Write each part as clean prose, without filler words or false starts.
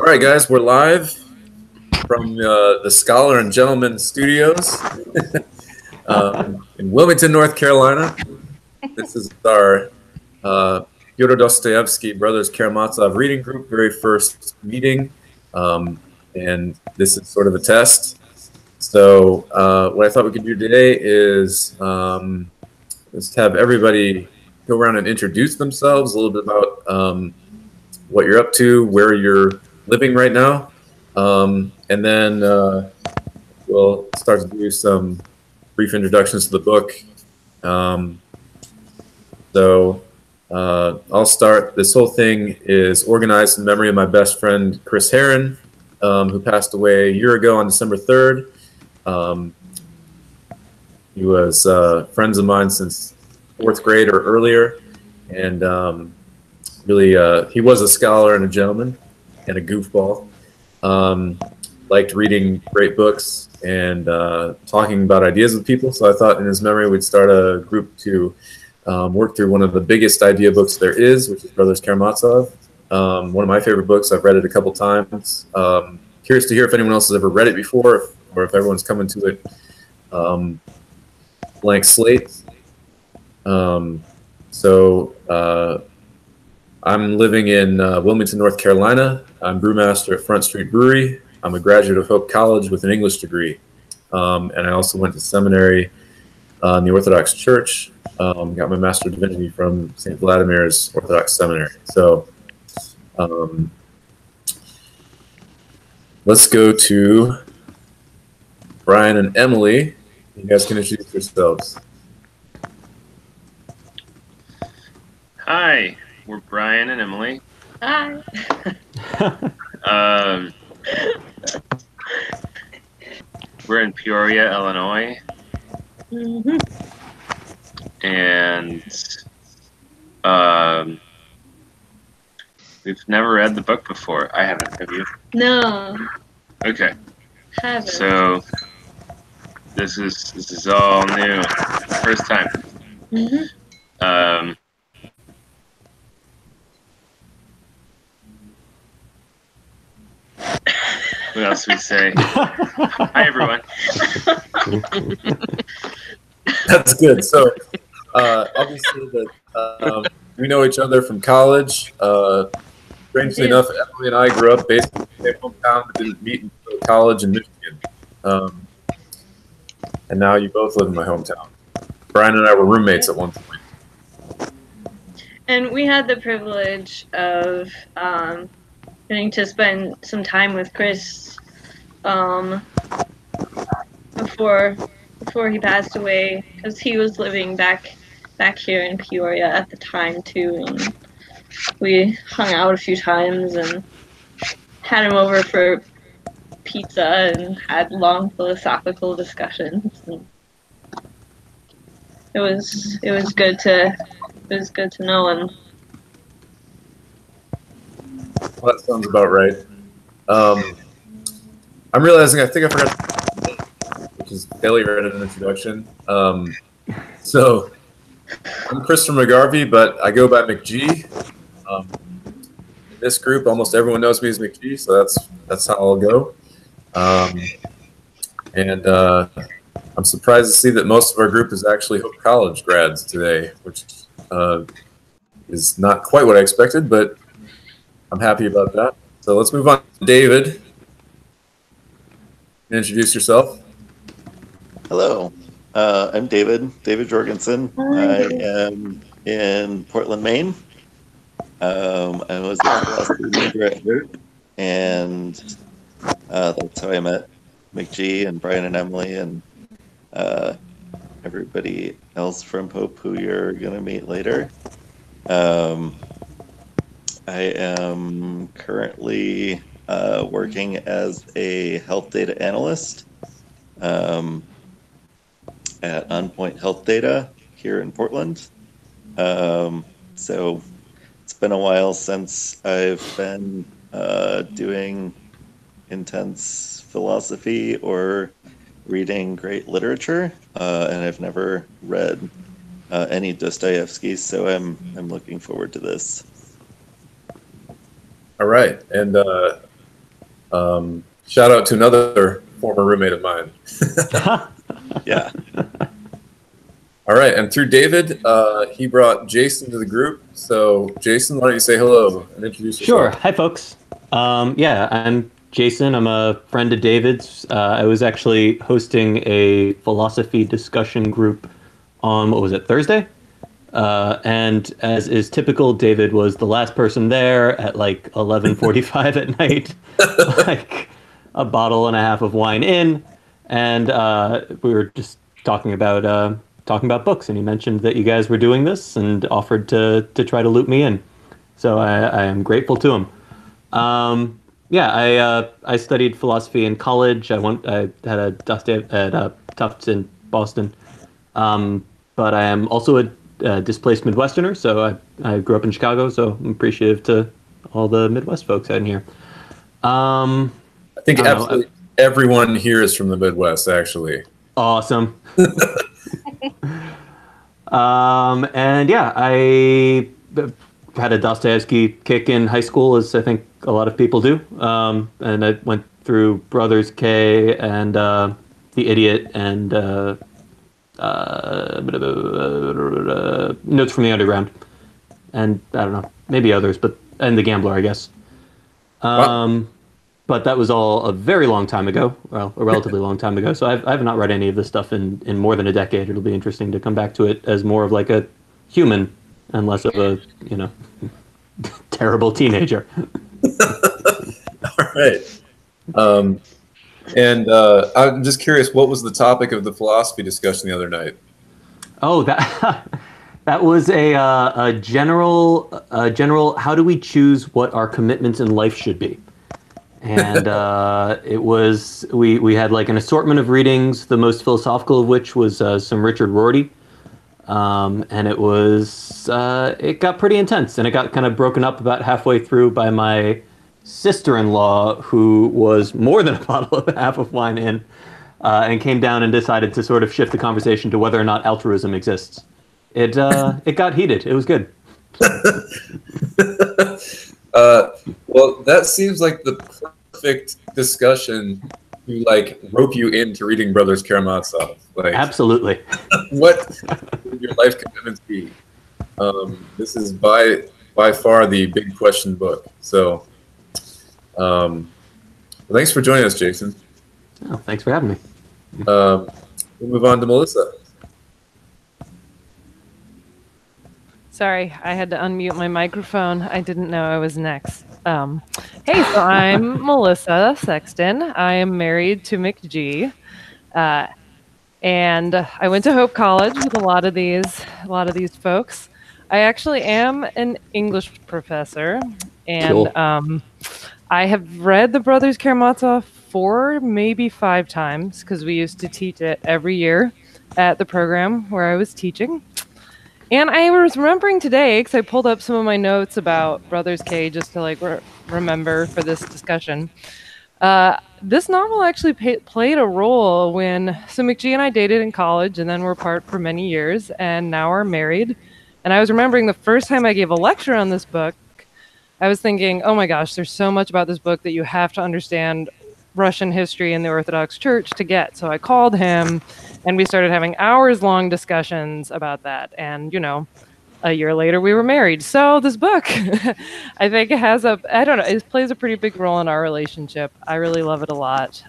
All right, guys, we're live from the Scholar and Gentleman Studios in Wilmington, North Carolina. This is our Fyodor Dostoevsky Brothers Karamazov reading group, very first meeting, and this is sort of a test. So what I thought we could do today is just have everybody go around and introduce themselves, a little bit about what you're up to, where you're living right now, and then we'll start to do some brief introductions to the book. I'll start. This whole thing is organized in memory of my best friend, Chris Heron, who passed away a year ago on December 3rd. He was friends of mine since 4th grade or earlier, and really, he was a scholar and a gentleman and a goofball. Liked reading great books and talking about ideas with people. So I thought in his memory we'd start a group to work through one of the biggest idea books there is, which is Brothers Karamazov. One of my favorite books. I've read it a couple times. Curious to hear if anyone else has ever read it before, or if everyone's coming to it blank slate. I'm living in Wilmington, North Carolina. I'm brewmaster at Front Street Brewery. I'm a graduate of Hope College with an English degree. And I also went to seminary in the Orthodox Church. Got my Master of Divinity from St. Vladimir's Orthodox Seminary. So let's go to Brian and Emily. You guys can introduce yourselves. Hi. We're Brian and Emily. Hi. We're in Peoria, Illinois. Mm-hmm. And we've never read the book before. I haven't. Have you? No. Okay. Haven't. So this is all new. First time. Mm-hmm. What else do we say? Hi, everyone. That's good. So, obviously, we know each other from college. Strangely enough, Emily and I grew up basically in the same hometown, but didn't meet until college in Michigan. And now you both live in my hometown. Brian and I were roommates at one point. And we had the privilege of getting to spend some time with Chris before he passed away, because he was living back here in Peoria at the time too, and we hung out a few times and had him over for pizza and had long philosophical discussions. And it was good to know him. Well, that sounds about right. I'm realizing I think I forgot, which is Bailey read an introduction. So I'm Christopher McGarvey, but I go by McG. In this group, almost everyone knows me as McG, so that's how I'll go. And I'm surprised to see that most of our group is actually Hope College grads today, which is not quite what I expected, but I'm happy about that. So let's move on to David. Introduce yourself. Hello, I'm David Jorgensen. I am in Portland, Maine. I was a philosophy major at Hope, and that's how I met McG and Brian and Emily and everybody else from Hope who you're going to meet later. I am currently working as a health data analyst at OnPoint Health Data here in Portland. So it's been a while since I've been doing intense philosophy or reading great literature, and I've never read any Dostoevsky, so I'm looking forward to this. All right, and Shout out to another former roommate of mine. Yeah. All right, and through David, he brought Jason to the group. So, Jason, why don't you say hello and introduce yourself? Sure. Hi, folks. Yeah, I'm Jason. I'm a friend of David's. I was actually hosting a philosophy discussion group on, what was it, Thursday? And as is typical, David was the last person there at like 11:45 at night, like a bottle and a half of wine in, and we were just talking about books, and he mentioned that you guys were doing this and offered to try to loop me in. So I am grateful to him. I studied philosophy in college. I had a Dostoevsky at Tufts in Boston, but I am also a displaced Midwesterner, so I grew up in Chicago, so I'm appreciative to all the Midwest folks out in here. I think absolutely everyone here is from the Midwest, actually. Awesome. And yeah, I had a Dostoevsky kick in high school, as I think a lot of people do. And I went through Brothers K and The Idiot and Notes from the Underground, and I don't know, maybe others, and The Gambler, I guess. But that was all a very long time ago, well, a relatively long time ago. So I have not read any of this stuff in more than a decade. It'll be interesting to come back to it as more of like a human and less of a, terrible teenager. All right. And I'm just curious, what was the topic of the philosophy discussion the other night? Oh, that was a general how do we choose what our commitments in life should be? And it was we had like an assortment of readings, the most philosophical of which was some Richard Rorty, and it got pretty intense, and it got kind of broken up about halfway through by my sister-in-law, who was more than a bottle and a half of wine in, and came down and decided to sort of shift the conversation to whether or not altruism exists. It got heated. It was good. Well, that seems like the perfect discussion to like rope you into reading Brothers Karamazov. Like, absolutely. What would your life commitments be? This is by far the big question book. So, thanks for joining us, Jason. Oh, thanks for having me. We'll move on to Melissa. Sorry, I had to unmute my microphone. I didn't know I was next. Hey, so I'm Melissa Sexton. I am married to McG, and I went to Hope College with a lot of these folks. I actually am an English professor, and cool. I have read the Brothers Karamazov 4, maybe 5 times, because we used to teach it every year at the program where I was teaching. And I was remembering today, because I pulled up some of my notes about Brothers K just to like remember for this discussion. This novel actually played a role so McG and I dated in college, and then were apart for many years, and now are married. And I was remembering the first time I gave a lecture on this book, I was thinking, oh my gosh, there's so much about this book that you have to understand Russian history and the Orthodox Church to get. So I called him, and we started having hours-long discussions about that. And, a year later, we were married. So this book, I think it has it plays a pretty big role in our relationship. I really love it a lot.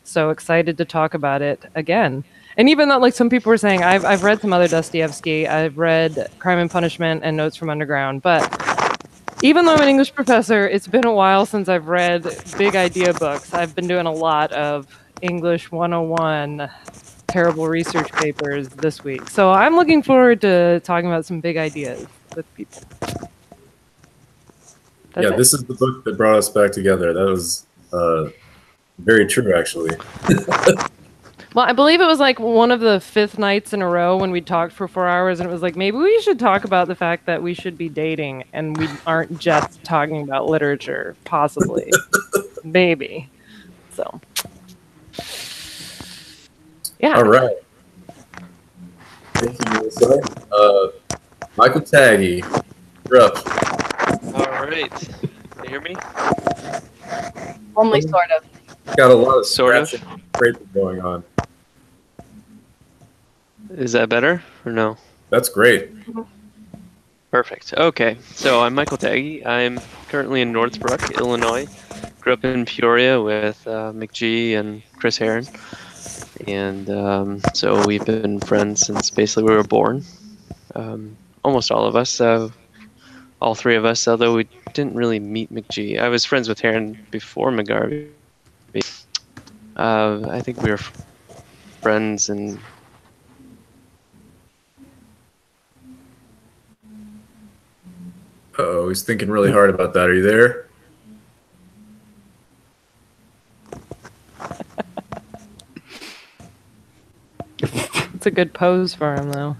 So excited to talk about it again. And even though, like, some people were saying, I've read some other Dostoevsky. I've read Crime and Punishment and Notes from Underground. But even though I'm an English professor, it's been a while since I've read big idea books. I've been doing a lot of English 101 terrible research papers this week. So I'm looking forward to talking about some big ideas with people. This is the book that brought us back together. That was very true, actually. Well, I believe it was like one of the 5th nights in a row when we talked for 4 hours, and it was like, maybe we should talk about the fact that we should be dating and we aren't just talking about literature, possibly. Maybe. So, yeah. All right. Thank you, Melissa. Michael Taggy, you're up. All right. Can you hear me? Only sort of. Got a lot of Sort of. scratching and scraping going on. Is that better or no? That's great. Perfect. Okay, so I'm Michael Taggy. I'm currently in Northbrook, Illinois. Grew up in Peoria with McGee and Chris Heron. And so we've been friends since basically we were born. Almost all of us, all three of us, although we didn't really meet McGee. I was friends with Heron before McGarvey. I think we were friends and Uh-oh, he's thinking really hard about that. Are you there? It's a good pose for him, though.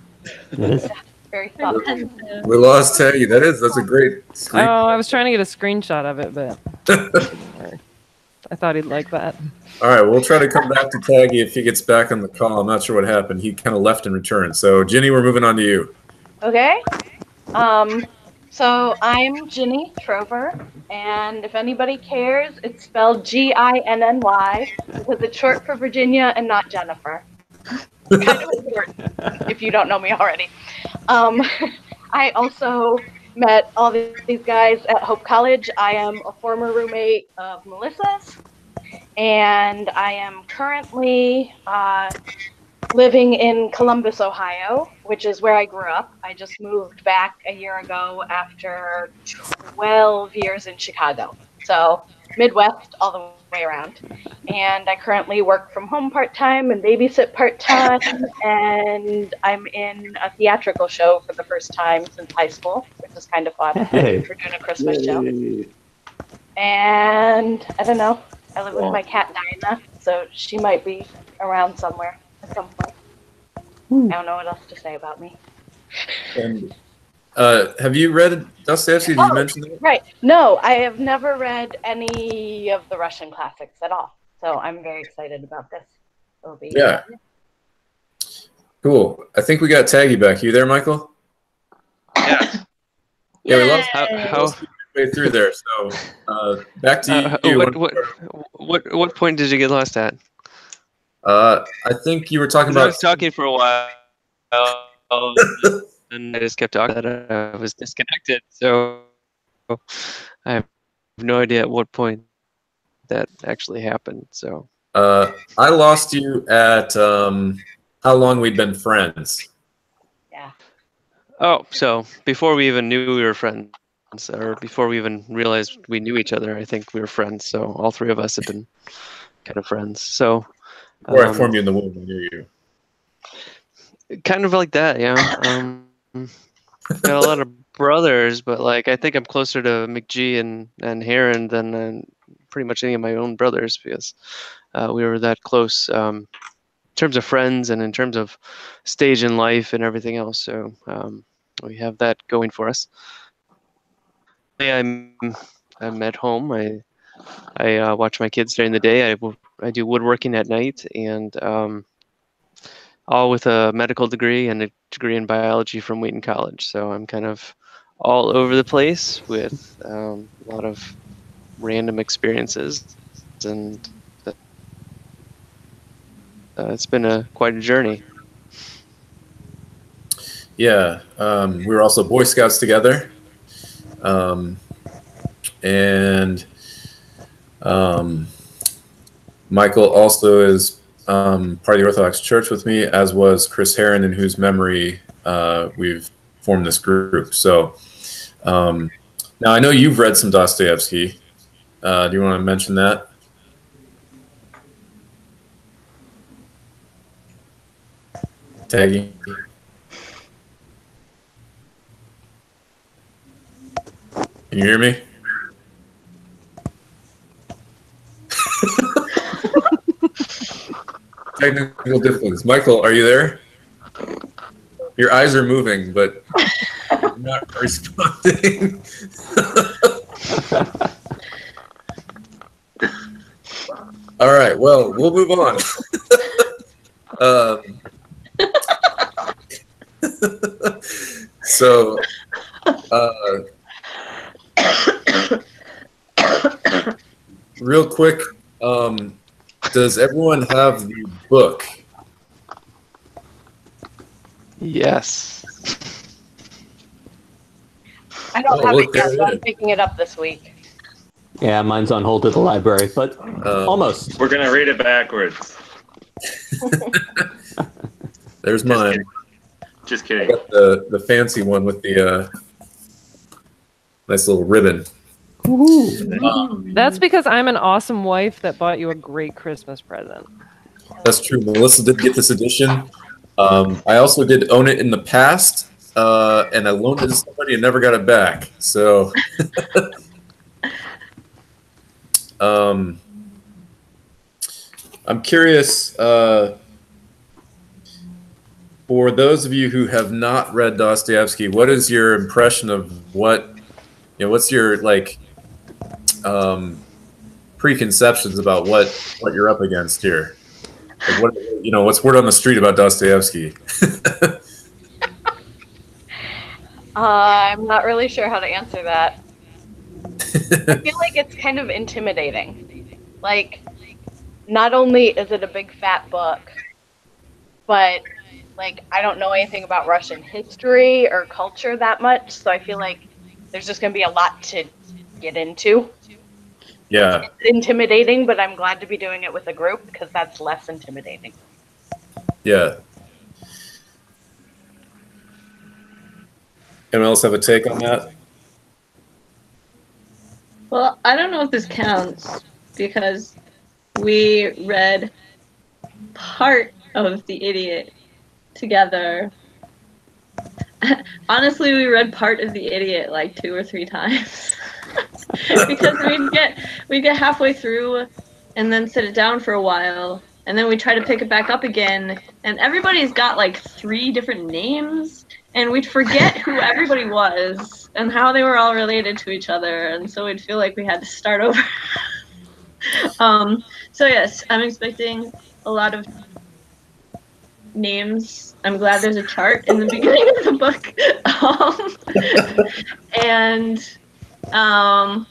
It is. Very thoughtful. We lost Taggy. That's a great screen. Oh, I was trying to get a screenshot of it, but I thought he'd like that. All right, we'll try to come back to Taggy if he gets back on the call. I'm not sure what happened. He kind of left and returned. So, Ginny, we're moving on to you. Okay. So I'm Ginny Trover, and if anybody cares, it's spelled Ginny because it's short for Virginia and not Jennifer. Kind of important if you don't know me already. I also met all these guys at Hope College. I am a former roommate of Melissa's, and I am currently living in Columbus, Ohio, which is where I grew up. I just moved back a year ago after 12 years in Chicago. So Midwest all the way around. And I currently work from home part-time and babysit part-time. And I'm in a theatrical show for the first time since high school, which is kind of fun. Hey. We're doing a Christmas show. And I don't know. I live with my cat Dinah, so she might be around somewhere at some point. I don't know what else to say about me. And have you read Dostoevsky? Did you mention that? Right. No, I have never read any of the Russian classics at all. So I'm very excited about this. It'll be Cool. I think we got Taggy back. You there, Michael? Yes. Yeah, we lost how way through there. So back to you. what point did you get lost at? I think you were talking 'Cause I about. was talking for a while, and I just kept talking that I was disconnected. So I have no idea at what point that actually happened. So I lost you at how long we'd been friends. Yeah. oh, so before we even knew we were friends, or before we even realized we knew each other, I think we were friends. So all three of us have been kind of friends. So. Before I formed you in the womb, I knew you. Kind of like that, yeah. Got a lot of brothers, but like I think I'm closer to McGee and Heron than pretty much any of my own brothers because we were that close in terms of friends and in terms of stage in life and everything else. So we have that going for us. I'm at home. I watch my kids during the day. I do woodworking at night, and all with a medical degree and a degree in biology from Wheaton College. So I'm kind of all over the place with a lot of random experiences, and it's been quite a journey. Yeah, we were also Boy Scouts together, and Michael also is part of the Orthodox Church with me, as was Chris Heron, in whose memory we've formed this group. So now I know you've read some Dostoevsky. Do you want to mention that? Taggy. Can you hear me? Technical difficulties. Michael, are you there? Your eyes are moving, but you're not responding. All right. Well, we'll move on. So, real quick, does everyone have the book? Yes. I don't Oh, have look, it yet, there so it I'm is. picking it up this week. Yeah, mine's on hold at the library, but almost. We're gonna read it backwards. There's Just mine. kidding. Just I kidding. got the fancy one with the nice little ribbon. That's because I'm an awesome wife that bought you a great Christmas present. That's true. Melissa did get this edition. I also did own it in the past, and I loaned it to somebody and never got it back. So, I'm curious, for those of you who have not read Dostoevsky, what is your impression of what's your preconceptions about what you're up against here? Like what's word on the street about Dostoevsky? I'm not really sure how to answer that. I feel like it's kind of intimidating. Like, not only is it a big fat book, but like I don't know anything about Russian history or culture that much, so I feel like there's just gonna be a lot to get into. Yeah. It's intimidating, but I'm glad to be doing it with a group because that's less intimidating. Yeah. Anyone else have a take on that? Well, I don't know if this counts because we read part of The Idiot together. Honestly, we read part of The Idiot like 2 or 3 times. Because we'd get halfway through and then sit it down for a while, and then we try to pick it back up again, and everybody's got like 3 different names, and we'd forget who everybody was and how they were all related to each other, and so we'd feel like we had to start over. So yes, I'm expecting a lot of names. I'm glad there's a chart in the beginning of the book. And a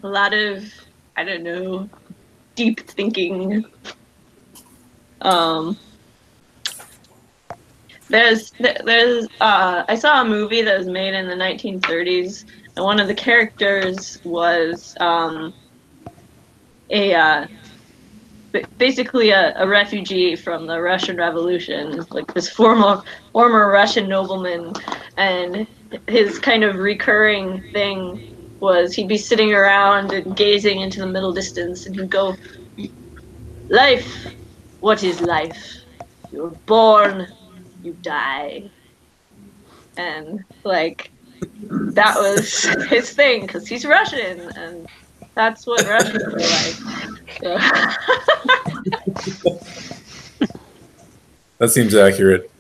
lot of, I don't know, deep thinking. I saw a movie that was made in the 1930s, and one of the characters was basically a refugee from the Russian Revolution, like this former Russian nobleman, and his kind of recurring thing was he'd be sitting around and gazing into the middle distance, and he'd go, "Life, what is life? You're born, you die." And like that was his thing because he's Russian, and that's what Russians are like. So. That seems accurate.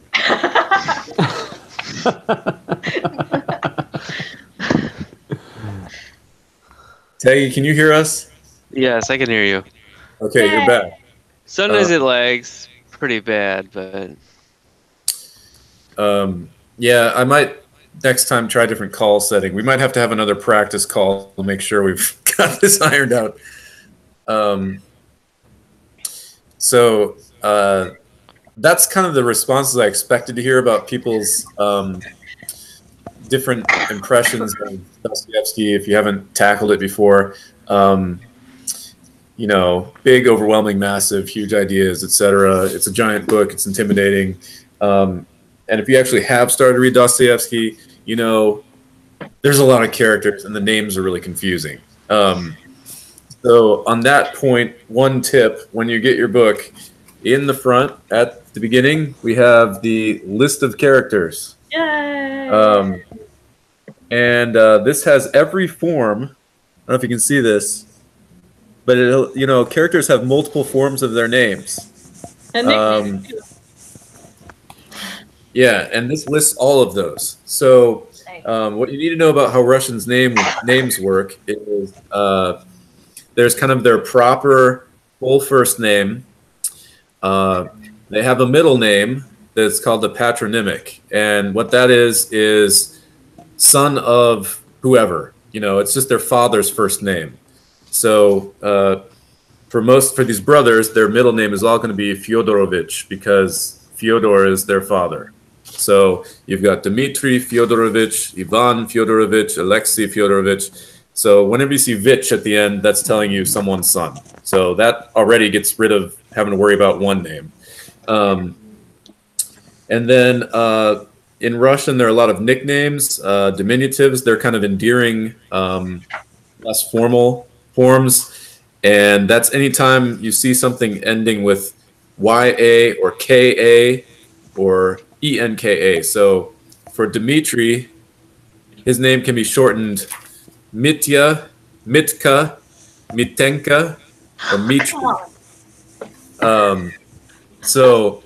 Taggy, can you hear us? Yes, I can hear you. Okay, you're back. Sometimes it lags pretty bad, but yeah, I might next time try a different call setting. We might have to have another practice call to make sure we've got this ironed out. So that's kind of the responses I expected to hear about people's different impressions of Dostoevsky if you haven't tackled it before. You know, big, overwhelming, massive, huge ideas, etc. It's a giant book. It's intimidating. And if you actually have started to read Dostoevsky, you know, there's a lot of characters and the names are really confusing. So on that point, one tip, when you get your book, in the front at the beginning, we have the list of characters. Yay! And this has every form. I don't know if you can see this, but it'll, you know, characters have multiple forms of their names. And nicknames too. Yeah, and this lists all of those. So what you need to know about how Russians' names work is there's kind of their proper full first name. They have a middle name that's called the patronymic, and what that is son of whoever. You know, it's just their father's first name. So for these brothers, their middle name is all going to be Fyodorovich because Fyodor is their father. So you've got Dmitry Fyodorovich, Ivan Fyodorovich, Alexei Fyodorovich. So whenever you see Vich at the end, that's telling you someone's son. So that already gets rid of having to worry about one name. And then in Russian, there are a lot of nicknames, diminutives. They're kind of endearing, less formal forms. And that's anytime you see something ending with YA or KA or ENKA. So for Dmitry, his name can be shortened Mitya, Mitka, Mitenka, or Mitri. So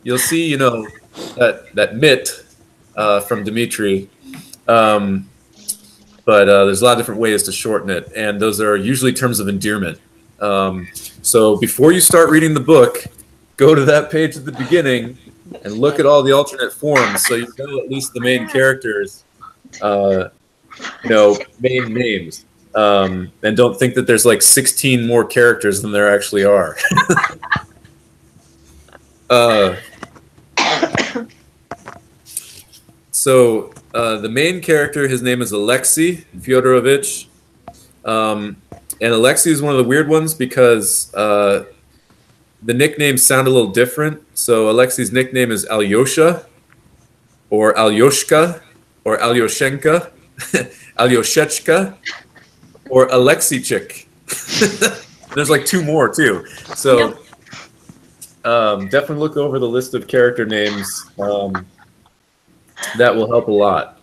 you'll see, you know, that Mit from Dmitri, but there's a lot of different ways to shorten it, and those are usually terms of endearment. So before you start reading the book, go to that page at the beginning and look at all the alternate forms, so you know at least the main characters, you know, main names, and don't think that there's like 16 more characters than there actually are. So the main character, his name is Alexei Fyodorovich, and Alexei is one of the weird ones because the nicknames sound a little different. So Alexei's nickname is Alyosha, or Alyoshka, or Alyoshenka, Alyoshechka, or Alexichik. There's like two more too. So definitely look over the list of character names. That will help a lot.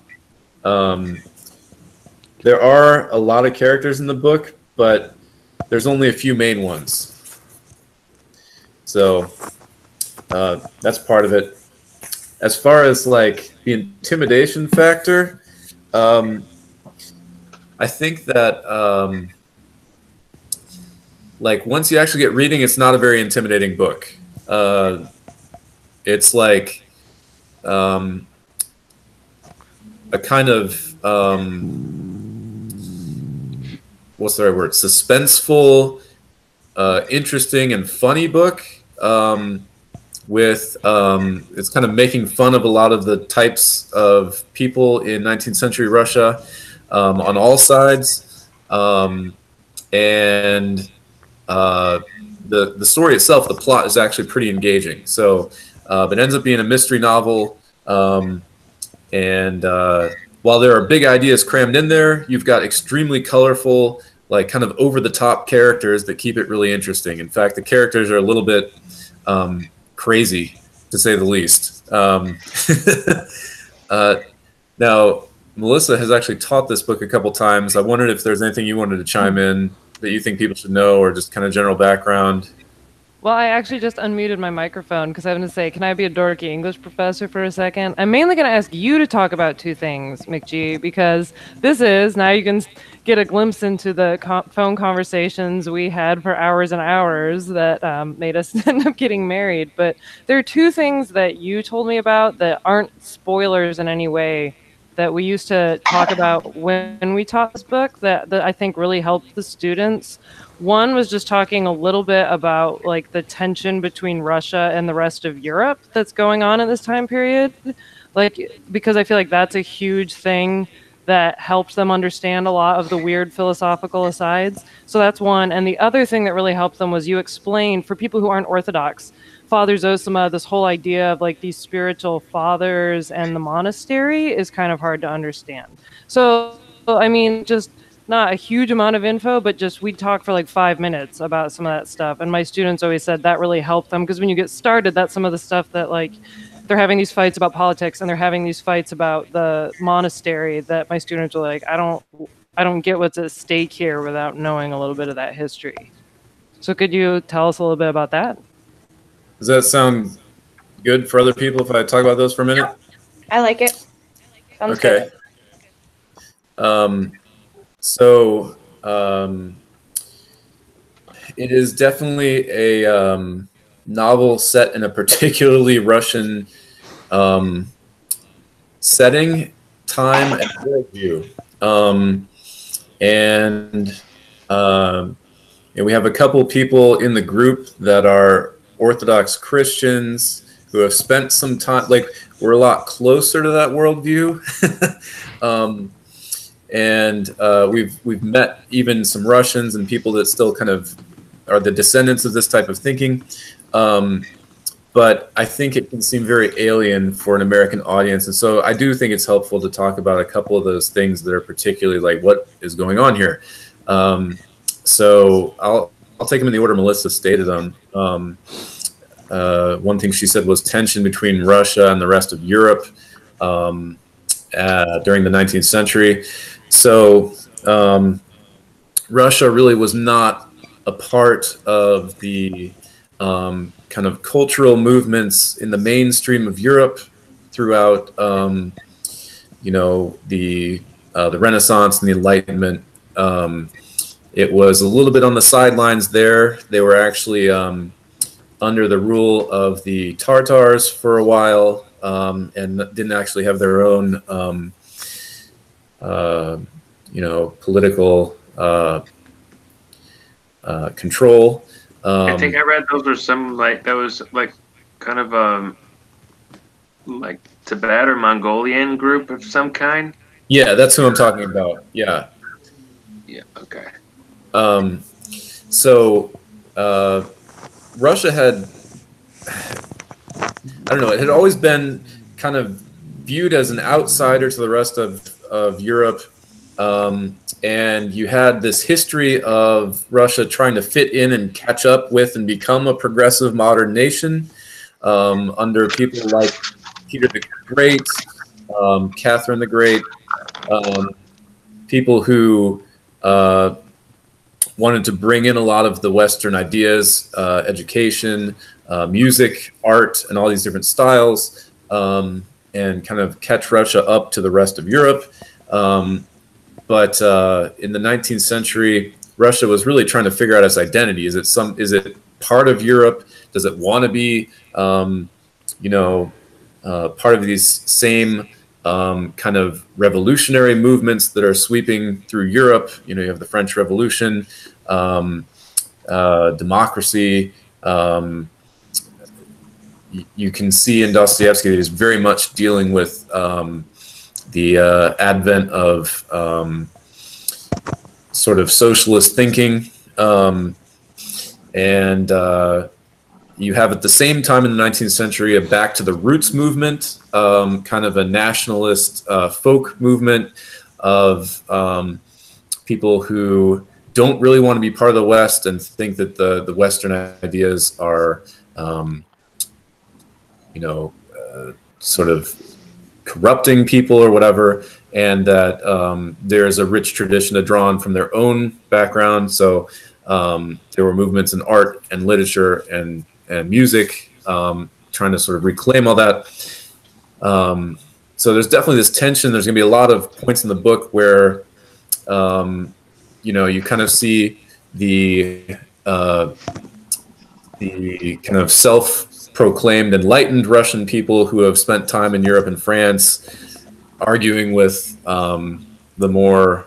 There are a lot of characters in the book, but there's only a few main ones. So that's part of it. As far as like the intimidation factor, I think that like once you actually get reading, it's not a very intimidating book. It's like a kind of what's the right word? Suspenseful, interesting, and funny book. With it's kind of making fun of a lot of the types of people in 19th century Russia on all sides, and the story itself, the plot is actually pretty engaging. So it ends up being a mystery novel, and while there are big ideas crammed in there, you've got extremely colorful, like kind of over-the-top characters that keep it really interesting. In fact, the characters are a little bit crazy, to say the least. Now, Melissa has actually taught this book a couple times. I wondered if there's anything you wanted to chime in that you think people should know, or just kind of general background. Well, I actually just unmuted my microphone because I was going to say, can I be a dorky English professor for a second? I'm mainly going to ask you to talk about two things, McG, because this is, now you can get a glimpse into the phone conversations we had for hours and hours that made us end up getting married. But there are two things that you told me about that aren't spoilers in any way that we used to talk about when we taught this book that I think really helped the students. One was just talking a little bit about like the tension between Russia and the rest of Europe that's going on at this time period. Like, because I feel like that's a huge thing that helps them understand a lot of the weird philosophical asides. So that's one. And the other thing that really helped them was you explained, for people who aren't Orthodox, Father Zosima, this whole idea of like these spiritual fathers and the monastery is kind of hard to understand. So, I mean, just not a huge amount of info, but just we'd talk for like 5 minutes about some of that stuff. And my students always said that really helped them, because when you get started, that's some of the stuff that like they're having these fights about politics and they're having these fights about the monastery that my students are like, I don't get what's at stake here without knowing a little bit of that history. So could you tell us a little bit about that? Does that sound good for other people if I talk about those for a minute? I like it. Sounds okay. Good. So it is definitely a novel set in a particularly Russian setting, time, and worldview. And And we have a couple people in the group that are Orthodox Christians who have spent some time, like we're a lot closer to that worldview. We've met even some Russians and people that still kind of are the descendants of this type of thinking. But I think it can seem very alien for an American audience. And so I do think it's helpful to talk about a couple of those things that are particularly like what is going on here. So I'll take them in the order Melissa stated them. One thing she said was tension between Russia and the rest of Europe during the 19th century. So Russia really was not a part of the kind of cultural movements in the mainstream of Europe throughout, you know, the Renaissance and the Enlightenment. It was a little bit on the sidelines there. They were actually under the rule of the Tartars for a while, and didn't actually have their own, you know, political control. I think I read those were some like that was like kind of like Tibet or Mongolian group of some kind. Yeah, that's who I'm talking about. Yeah. Yeah. Okay. Russia had, I don't know, it had always been kind of viewed as an outsider to the rest of Europe. And you had this history of Russia trying to fit in and catch up with and become a progressive modern nation under people like Peter the Great, Catherine the Great, people who wanted to bring in a lot of the Western ideas, education, music, art, and all these different styles, and kind of catch Russia up to the rest of Europe. But in the 19th century, Russia was really trying to figure out its identity. Is it part of Europe? Does it want to be, you know, part of these same kind of revolutionary movements that are sweeping through Europe? You know, you have the French Revolution, democracy. You can see in Dostoevsky that he's very much dealing with the advent of sort of socialist thinking. You have at the same time in the 19th century a back to the roots movement, kind of a nationalist folk movement of people who don't really want to be part of the West and think that the Western ideas are, you know, sort of corrupting people or whatever, and that there's a rich tradition drawn from their own background. So there were movements in art and literature and music trying to sort of reclaim all that. So there's definitely this tension. There's going to be a lot of points in the book where you know, you kind of see the kind of self-proclaimed enlightened Russian people who have spent time in Europe and France arguing with the more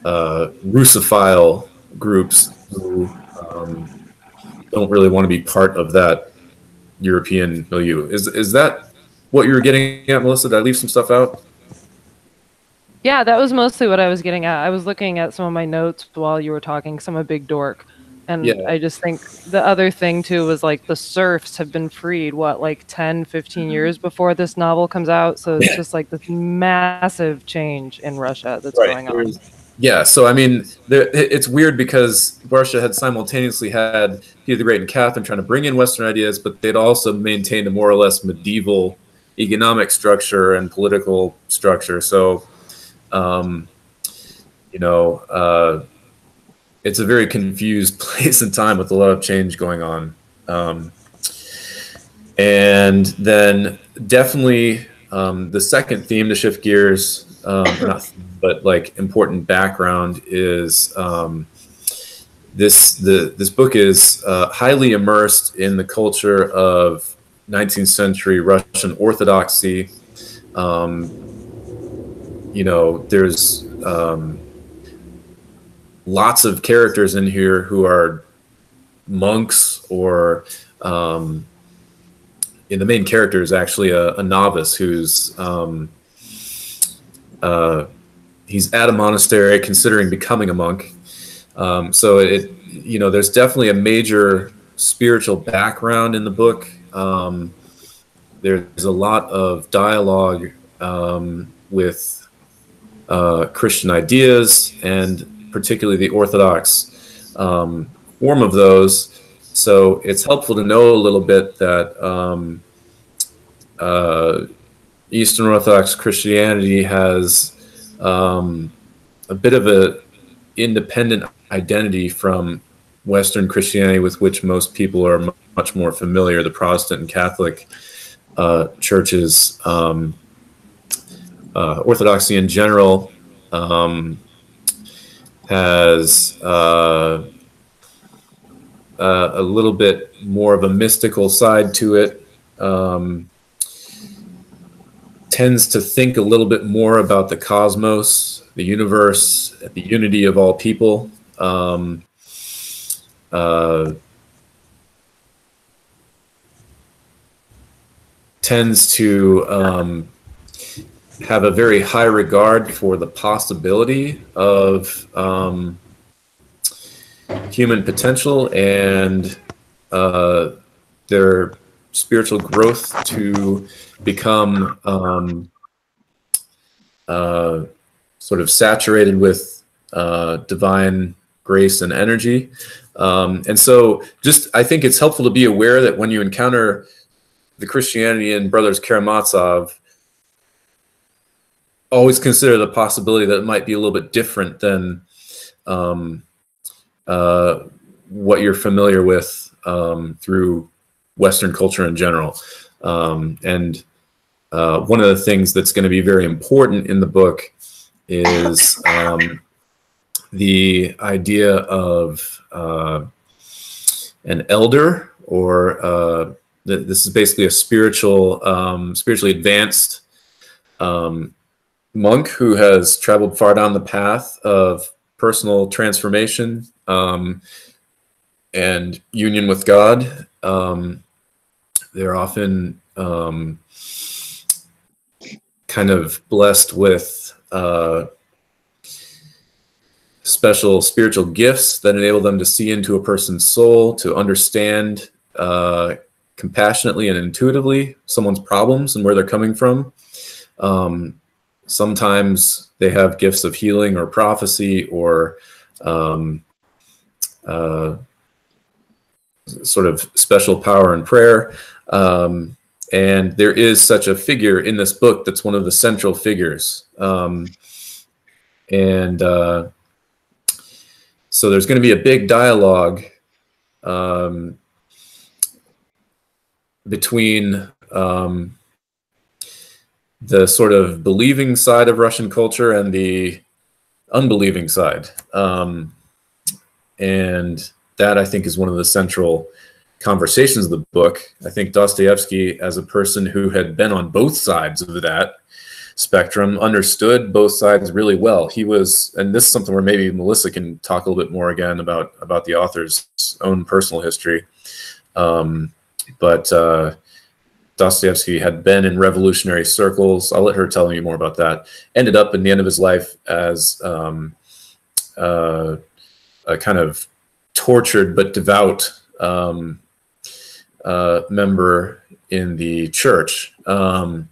Russophile groups who don't really want to be part of that European milieu. Is that what you were getting at, Melissa? Did I leave some stuff out? Yeah, that was mostly what I was getting at. I was looking at some of my notes while you were talking, 'cause I'm a big dork. And yeah. I just think the other thing, too, was like the serfs have been freed, what, like 10, 15 years before this novel comes out? So it's just like this massive change in Russia that's going on. Yeah, so I mean, it's weird because Russia had simultaneously had Peter the Great and Catherine trying to bring in Western ideas, but they'd also maintained a more or less medieval economic structure and political structure. So, you know, it's a very confused place and time with a lot of change going on. And then definitely the second theme to shift gears, but like important background is this book is highly immersed in the culture of 19th century Russian Orthodoxy. You know, there's lots of characters in here who are monks, or the main character is actually a novice who's he's at a monastery considering becoming a monk. So there's definitely a major spiritual background in the book. There's a lot of dialogue with Christian ideas, and particularly the Orthodox form of those. So it's helpful to know a little bit that Eastern Orthodox Christianity has a bit of a independent identity from Western Christianity, with which most people are much more familiar. The Protestant and Catholic churches, Orthodoxy in general, has a little bit more of a mystical side to it, tends to think a little bit more about the cosmos, the universe, the unity of all people. Tends to have a very high regard for the possibility of human potential and their spiritual growth to become sort of saturated with divine grace and energy. And so I think it's helpful to be aware that when you encounter the Christianity in Brothers Karamazov, always consider the possibility that it might be a little bit different than what you're familiar with through Western culture in general. And one of the things that's going to be very important in the book is the idea of an elder, or this is basically a spiritually advanced monk who has traveled far down the path of personal transformation and union with God. They're often kind of blessed with special spiritual gifts that enable them to see into a person's soul, to understand compassionately and intuitively someone's problems and where they're coming from. Sometimes they have gifts of healing or prophecy, or sort of special power in prayer. And there is such a figure in this book that's one of the central figures. So there's going to be a big dialogue between the sort of believing side of Russian culture and the unbelieving side. And that, I think, is one of the central conversations of the book. I think Dostoevsky, as a person who had been on both sides of that spectrum, understood both sides really well. He was, and this is something where maybe Melissa can talk a little bit more again about the author's own personal history. But Dostoevsky had been in revolutionary circles. I'll let her tell me more about that. Ended up in the end of his life as a kind of tortured but devout member in the church. So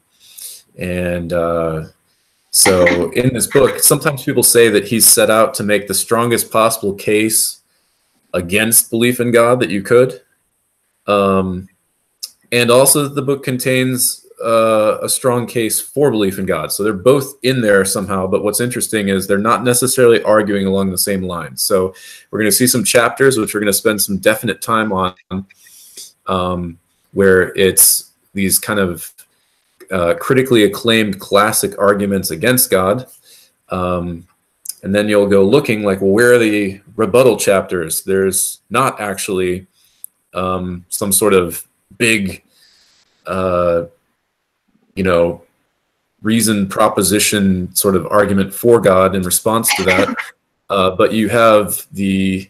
in this book, sometimes people say that he's set out to make the strongest possible case against belief in God that you could. And also the book contains a strong case for belief in God. So they're both in there somehow, but what's interesting is they're not necessarily arguing along the same lines. So we're going to see some chapters, which we're going to spend some definite time on, where it's these kind of critically acclaimed classic arguments against God. And then you'll go looking like, well, where are the rebuttal chapters? There's not actually some sort of big, reason proposition sort of argument for God in response to that. But you have the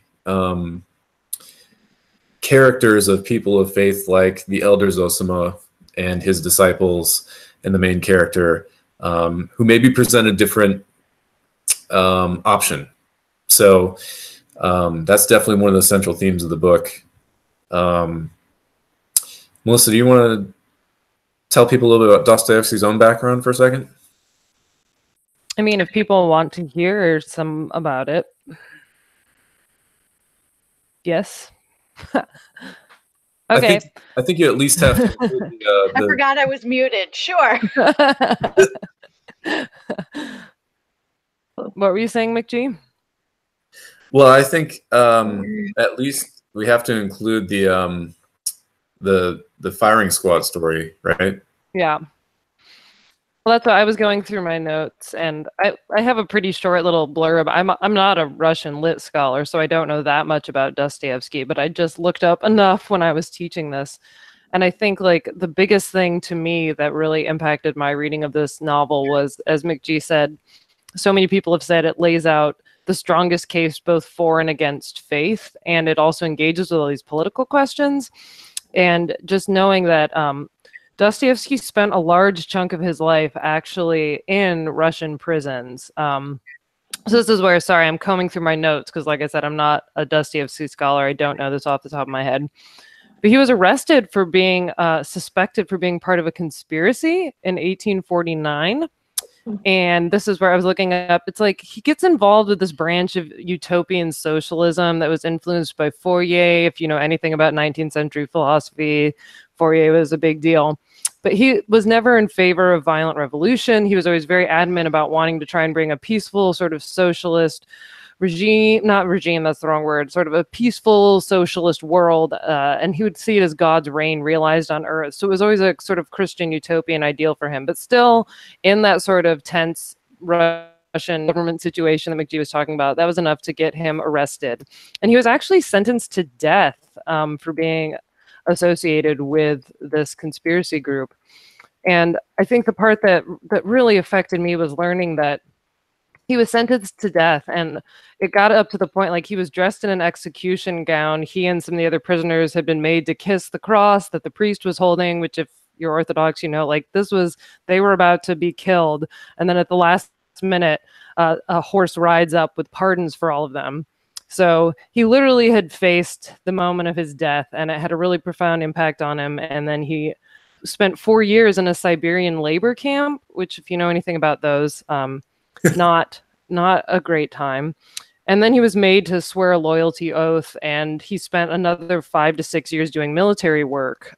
characters of people of faith like the elder Zosima and his disciples and the main character who maybe present a different option. So that's definitely one of the central themes of the book. Melissa, do you want to tell people a little bit about Dostoevsky's own background for a second? I mean, if people want to hear some about it. Yes. Okay. I think you at least have to include I forgot I was muted. Sure. What were you saying, McGee? Well, I think at least we have to include the firing squad story, right? Yeah. Well, that's what I was going through my notes, and I have a pretty short little blurb. I'm not a Russian lit scholar, so I don't know that much about Dostoevsky, but I just looked up enough when I was teaching this. And I think like the biggest thing to me that really impacted my reading of this novel was, as McGee said, so many people have said it lays out the strongest case both for and against faith, and it also engages with all these political questions. And just knowing that Dostoevsky spent a large chunk of his life actually in Russian prisons. So this is where, sorry, I'm combing through my notes because, like I said, I'm not a Dostoevsky scholar. I don't know this off the top of my head. But he was arrested for being suspected for being part of a conspiracy in 1849. And this is where I was looking up. It's like he gets involved with this branch of utopian socialism that was influenced by Fourier. If you know anything about 19th century philosophy, Fourier was a big deal. But he was never in favor of violent revolution. He was always very adamant about wanting to try and bring a peaceful sort of socialist regime, not regime, that's the wrong word, sort of a peaceful socialist world. And he would see it as God's reign realized on earth. So it was always a sort of Christian utopian ideal for him, but still in that sort of tense Russian government situation that McGee was talking about, that was enough to get him arrested. And he was actually sentenced to death for being associated with this conspiracy group. And I think the part that really affected me was learning that he was sentenced to death, and it got up to the point like he was dressed in an execution gown. He and some of the other prisoners had been made to kiss the cross that the priest was holding, which if you're Orthodox, you know, like they were about to be killed. And then at the last minute, a horse rides up with pardons for all of them. So he literally had faced the moment of his death, and it had a really profound impact on him. And then he spent 4 years in a Siberian labor camp, which if you know anything about those, not a great time. And then he was made to swear a loyalty oath, and he spent another 5 to 6 years doing military work.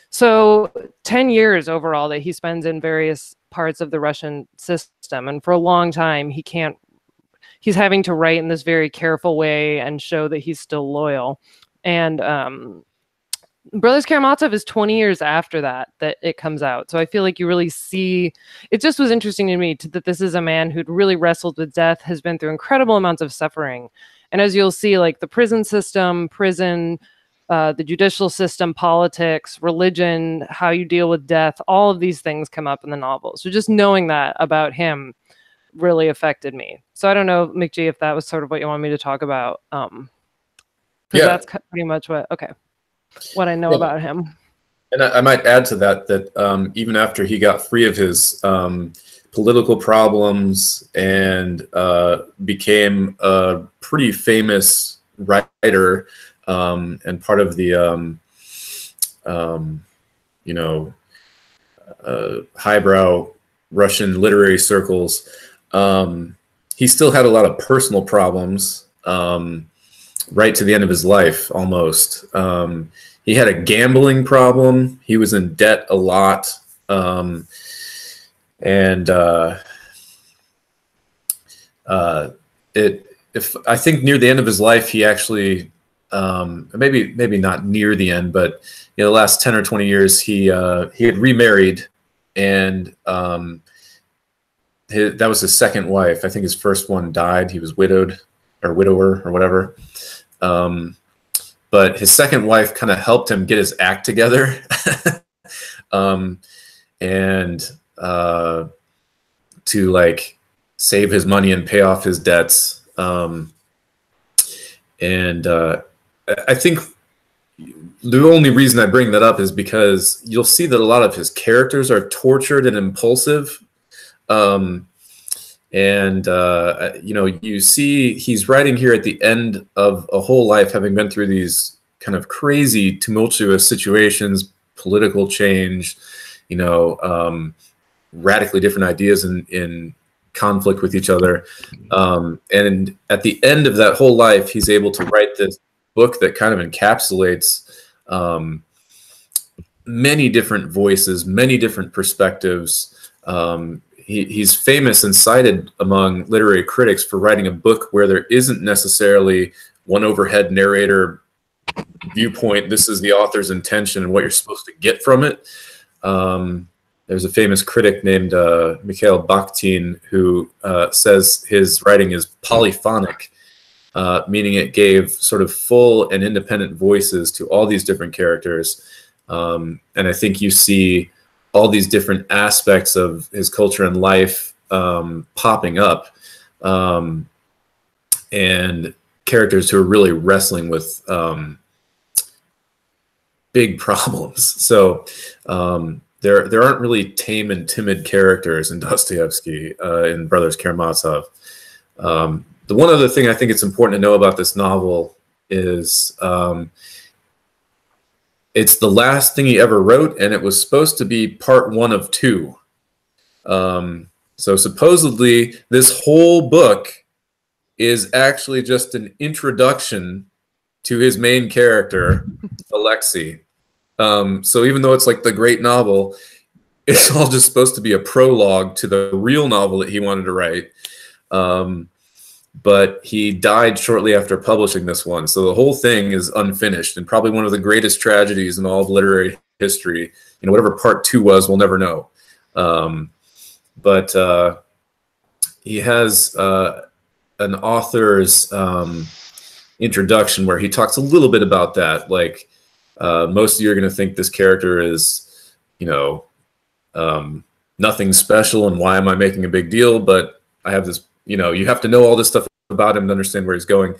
So 10 years overall that he spends in various parts of the Russian system. And for a long time, he's having to write in this very careful way and show that he's still loyal. And Brothers Karamazov is 20 years after that it comes out. So I feel like you really see, it just was interesting to me that this is a man who'd really wrestled with death, has been through incredible amounts of suffering. And as you'll see, like the prison system, the judicial system, politics, religion, how you deal with death, all of these things come up in the novel. So just knowing that about him really affected me. So I don't know, McGee, if that was sort of what you want me to talk about. Yeah. That's pretty much what I know about him. And I might add to that even after he got free of his political problems and became a pretty famous writer and part of the highbrow Russian literary circles, he still had a lot of personal problems right to the end of his life, almost. He had a gambling problem. He was in debt a lot. I think near the end of his life, he actually, maybe not near the end, but the last 10 or 20 years, he had remarried, and that was his second wife. I think his first one died. He was widowed or widower or whatever. But his second wife kind of helped him get his act together. And to like save his money and pay off his debts. I think the only reason I bring that up is because you'll see that a lot of his characters are tortured and impulsive. You know, you see he's writing here at the end of a whole life, having been through these kind of crazy, tumultuous situations, political change, you know, radically different ideas in conflict with each other. And at the end of that whole life, he's able to write this book that kind of encapsulates many different voices, many different perspectives. He's famous and cited among literary critics for writing a book where there isn't necessarily one overhead narrator viewpoint. This is the author's intention and what you're supposed to get from it. There's a famous critic named Mikhail Bakhtin who says his writing is polyphonic, meaning it gave sort of full and independent voices to all these different characters. And I think you see all these different aspects of his culture and life popping up, and characters who are really wrestling with big problems. So there aren't really tame and timid characters in Dostoevsky, in Brothers Karamazov. The one other thing I think it's important to know about this novel is it's the last thing he ever wrote, and it was supposed to be part 1 of 2. So supposedly this whole book is actually just an introduction to his main character, Alexei. So even though it's like the great novel, it's all just supposed to be a prologue to the real novel that he wanted to write. But he died shortly after publishing this one. So the whole thing is unfinished and probably one of the greatest tragedies in all of literary history. You know, whatever part 2 was, we'll never know. But he has an author's introduction where he talks a little bit about that. Like, most of you are going to think this character is, you know, nothing special and why am I making a big deal? But I have this, you know, you have to know all this stuff about him to understand where he's going.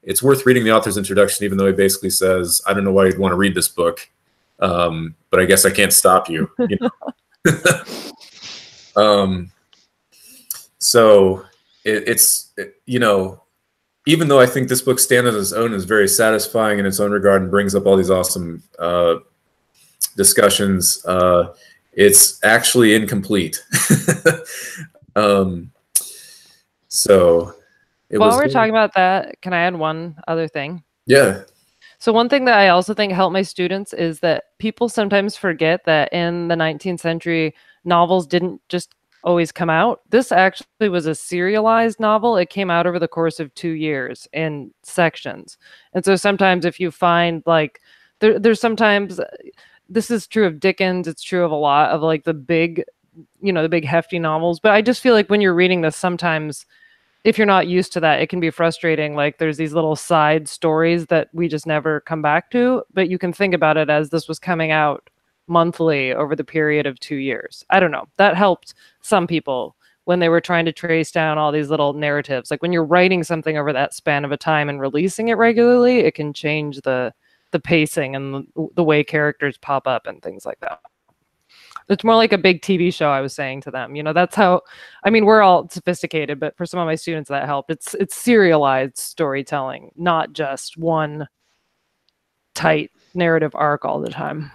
It's worth reading the author's introduction, even though he basically says, I don't know why you'd want to read this book, but I guess I can't stop you. You know? So it's you know, even though I think this book stands on its own is very satisfying in its own regard and brings up all these awesome discussions, it's actually incomplete. So while we're talking about that, can I add one other thing? Yeah. So one thing that I also think helped my students is that people sometimes forget that in the 19th century, novels didn't just always come out. This actually was a serialized novel. It came out over the course of 2 years in sections. And so sometimes if you find like, there's sometimes, this is true of Dickens, it's true of a lot of like the big, you know, the big hefty novels. But I just feel like when you're reading this, sometimes if you're not used to that, it can be frustrating. Like there's these little side stories that we just never come back to, but you can think about it as this was coming out monthly over the period of 2 years. I don't know. That helped some people when they were trying to trace down all these little narratives. Like when you're writing something over that span of a time and releasing it regularly, it can change the pacing and the way characters pop up and things like that. It's more like a big TV show, I was saying to them. You know, that's how, I mean, we're all sophisticated, but for some of my students that helped. It's serialized storytelling, not just one tight narrative arc all the time.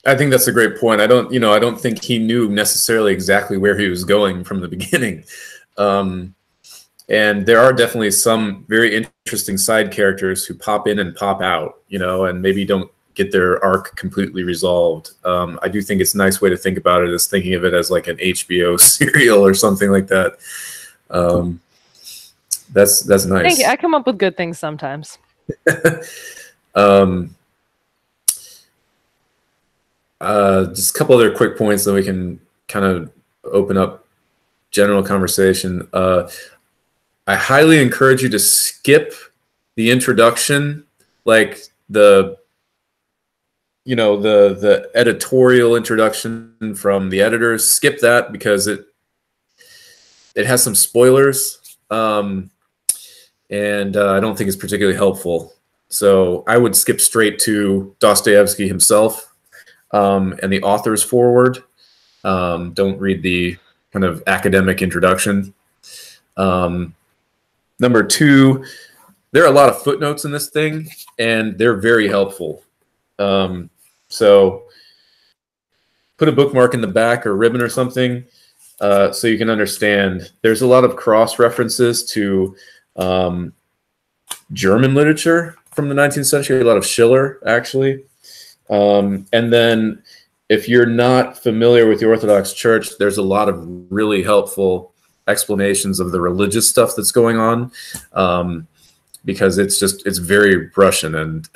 I think that's a great point. I don't think he knew necessarily exactly where he was going from the beginning. And there are definitely some very interesting side characters who pop in and pop out, you know, and maybe don't get their arc completely resolved. I do think it's a nice way to think about it as thinking of it as like an HBO serial or something like that. That's nice. Thank you. I come up with good things sometimes. Just a couple other quick points, then we can kind of open up general conversation. I highly encourage you to skip the introduction, like the you know, the editorial introduction from the editors. Skip that because it has some spoilers, and I don't think it's particularly helpful. So I would skip straight to Dostoevsky himself and the author's foreword. Don't read the kind of academic introduction. Number two, there are a lot of footnotes in this thing, and they're very helpful. So put a bookmark in the back or ribbon or something so you can understand. There's a lot of cross references to German literature from the 19th century, a lot of Schiller, actually. And then if you're not familiar with the Orthodox Church, there's a lot of really helpful explanations of the religious stuff that's going on, because it's very Russian, and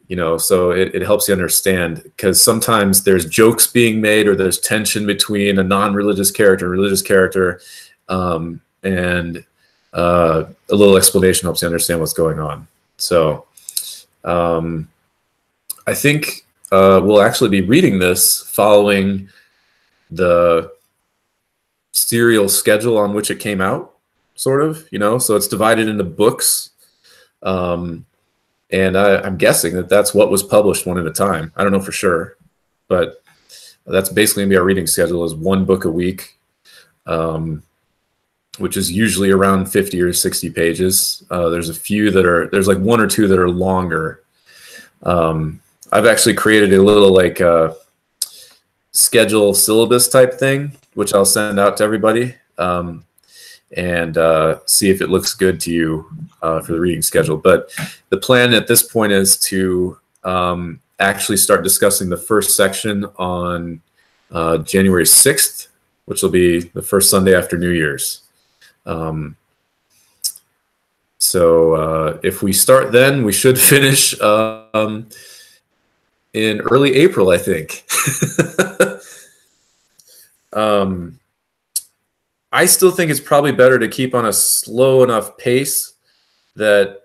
you know, so it helps you understand, because sometimes there's jokes being made or there's tension between a non-religious character and a religious character, and a little explanation helps you understand what's going on. So I think we'll actually be reading this following the serial schedule on which it came out, sort of, you know, so it's divided into books. And I'm guessing that that's what was published one at a time. I don't know for sure, but that's basically gonna be our reading schedule, is one book a week, which is usually around 50 or 60 pages. There's a few that are, there's like one or two that are longer. I've actually created a little like schedule syllabus type thing, which I'll send out to everybody, and see if it looks good to you for the reading schedule. But the plan at this point is to actually start discussing the first section on January 6th, which will be the first Sunday after New Year's. So if we start then, we should finish in early April, I think. I still think it's probably better to keep on a slow enough pace that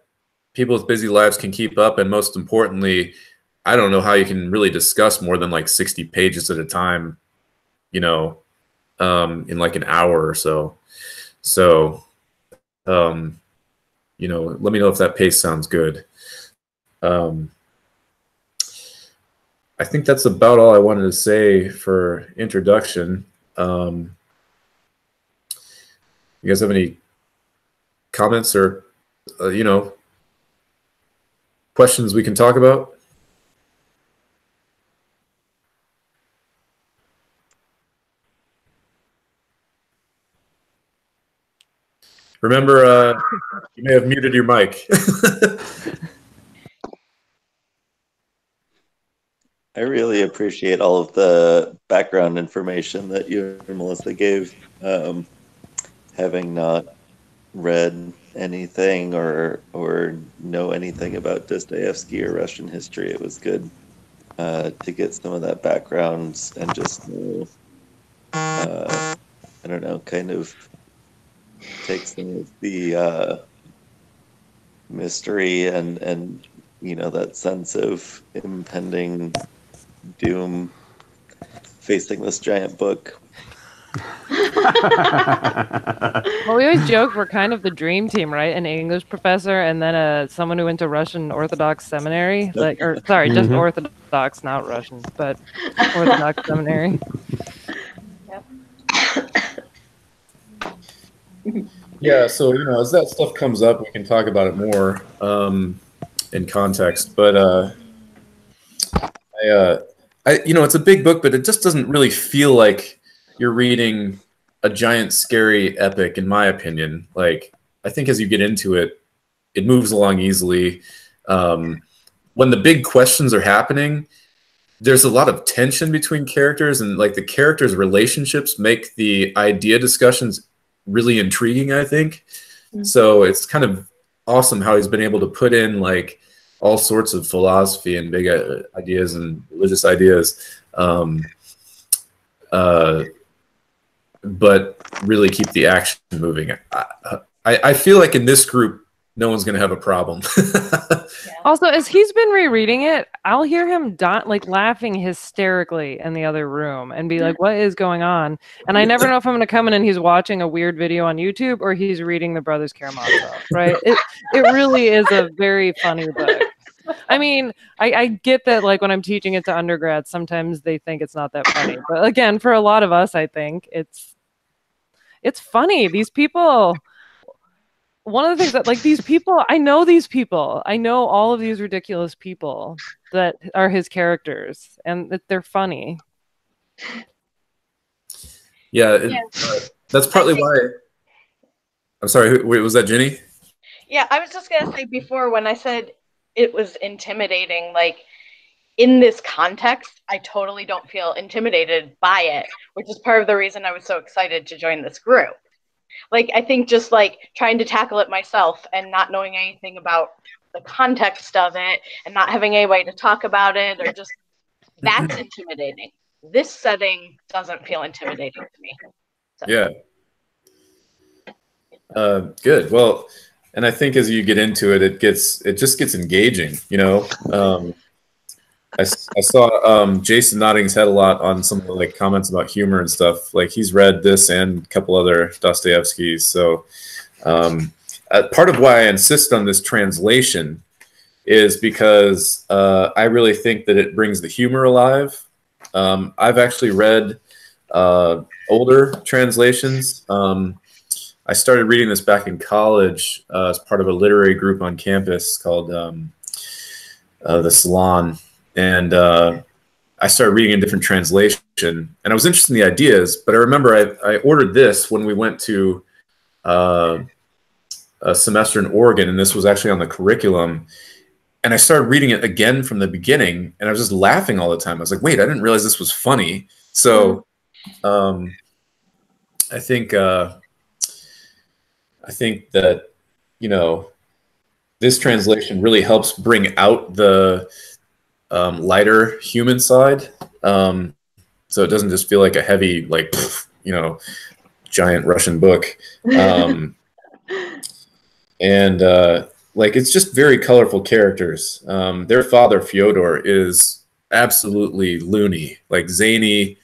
people with busy lives can keep up. And most importantly, I don't know how you can really discuss more than like 60 pages at a time, you know, in like an hour or so. So, you know, let me know if that pace sounds good. I think that's about all I wanted to say for introduction. You guys have any comments or, you know, questions we can talk about? Remember, you may have muted your mic. I really appreciate all of the background information that you and Melissa gave. Having not read anything or know anything about Dostoevsky or Russian history, it was good to get some of that background and just know, I don't know, kind of take some of the mystery and you know, that sense of impending doom facing this giant book. Well, we always joke we're kind of the dream team, right? An English professor and then someone who went to Russian Orthodox seminary, like, or sorry, just Orthodox, not Russian, but Orthodox seminary. Yeah, so, you know, as that stuff comes up, we can talk about it more in context. But you know, it's a big book, but it just doesn't really feel like you're reading a giant, scary epic, in my opinion. Like, I think as you get into it, it moves along easily. When the big questions are happening, there's a lot of tension between characters, and like the characters' relationships make the idea discussions really intriguing, I think. So it's kind of awesome how he's been able to put in like all sorts of philosophy and big ideas and religious ideas, but really keep the action moving. I feel like in this group, no one's gonna have a problem. Also, as he's been rereading it, I'll hear him like laughing hysterically in the other room and be like, "What is going on?" And I never know if I'm going to come in and he's watching a weird video on YouTube or he's reading the Brothers Karamazov. Right? It really is a very funny book. I mean, I get that, like, when I'm teaching it to undergrads, sometimes they think it's not that funny. But again, for a lot of us, I think it's funny. These people. One of the things that, like, these people, I know these people. I know all of these ridiculous people that are his characters, and that they're funny. Yeah, that's partly why. I'm sorry, wait, was that Jenny? Yeah, I was just going to say before, when I said it was intimidating, like, in this context, I totally don't feel intimidated by it, which is part of the reason I was so excited to join this group. Like, I think just, like, trying to tackle it myself and not knowing anything about the context of it and not having any way to talk about it, or just, that's intimidating. This setting doesn't feel intimidating to me. So. Yeah. Good. Well, and I think as you get into it, it just gets engaging, you know. I saw Jason nodding his head a lot on some of the, like, comments about humor and stuff. Like, he's read this and a couple other Dostoevskys. So part of why I insist on this translation is because I really think that it brings the humor alive. I've actually read older translations. I started reading this back in college as part of a literary group on campus called the Salon. And I started reading a different translation, and I was interested in the ideas. But I remember I ordered this when we went to a semester in Oregon, and this was actually on the curriculum. And I started reading it again from the beginning, and I was just laughing all the time. I was like, "Wait, I didn't realize this was funny." So I think that, you know, this translation really helps bring out the lighter human side, so it doesn't just feel like a heavy, like, you know, giant Russian book, and like, it's just very colorful characters. Their father Fyodor is absolutely loony, like zany,